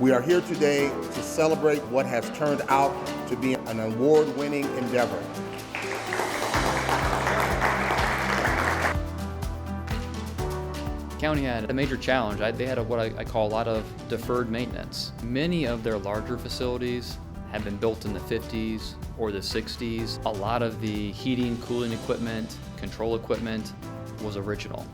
We are here today to celebrate what has turned out to be an award-winning endeavor. The county had a major challenge. They had what I call a lot of deferred maintenance. Many of their larger facilities had been built in the 50s or the 60s. A lot of the heating, cooling equipment, control equipment was original.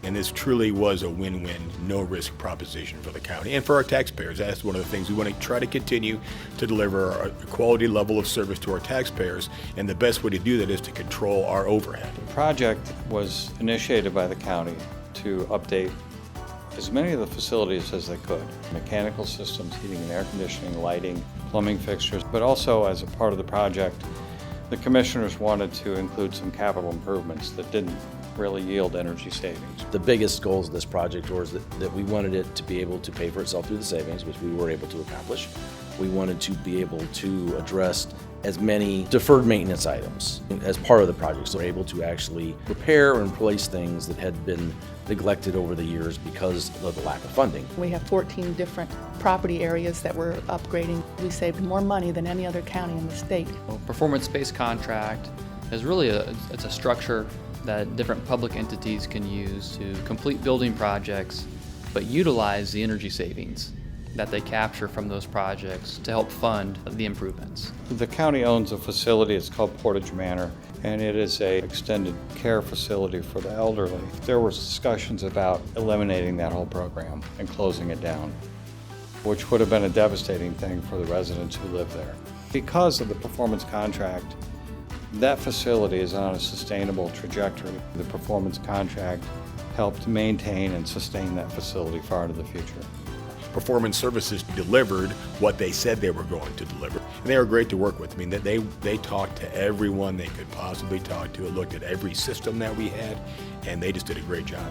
And this truly was a win-win, no-risk proposition for the county and for our taxpayers. That's one of the things we want to try to continue to deliver a quality level of service to our taxpayers, and the best way to do that is to control our overhead. The project was initiated by the county to update as many of the facilities as they could. Mechanical systems, heating and air conditioning, lighting, plumbing fixtures, but also as a part of the project, the commissioners wanted to include some capital improvements that didn't really yield energy savings. The biggest goals of this project was that we wanted it to be able to pay for itself through the savings, which we were able to accomplish. We wanted to be able to address as many deferred maintenance items as part of the project, so we're able to actually repair and replace things that had been neglected over the years because of the lack of funding. We have 14 different property areas that we're upgrading. We saved more money than any other county in the state. Performance-based contract is really it's a structure that different public entities can use to complete building projects, but utilize the energy savings that they capture from those projects to help fund the improvements. The county owns a facility, it's called Portage Manor, and it is an extended care facility for the elderly. There were discussions about eliminating that whole program and closing it down, which would have been a devastating thing for the residents who live there. Because of the performance contract, that facility is on a sustainable trajectory. The performance contract helped maintain and sustain that facility far into the future. Performance Services delivered what they said they were going to deliver. And they were great to work with. I mean, they talked to everyone they could possibly talk to, looked at every system that we had, and they just did a great job.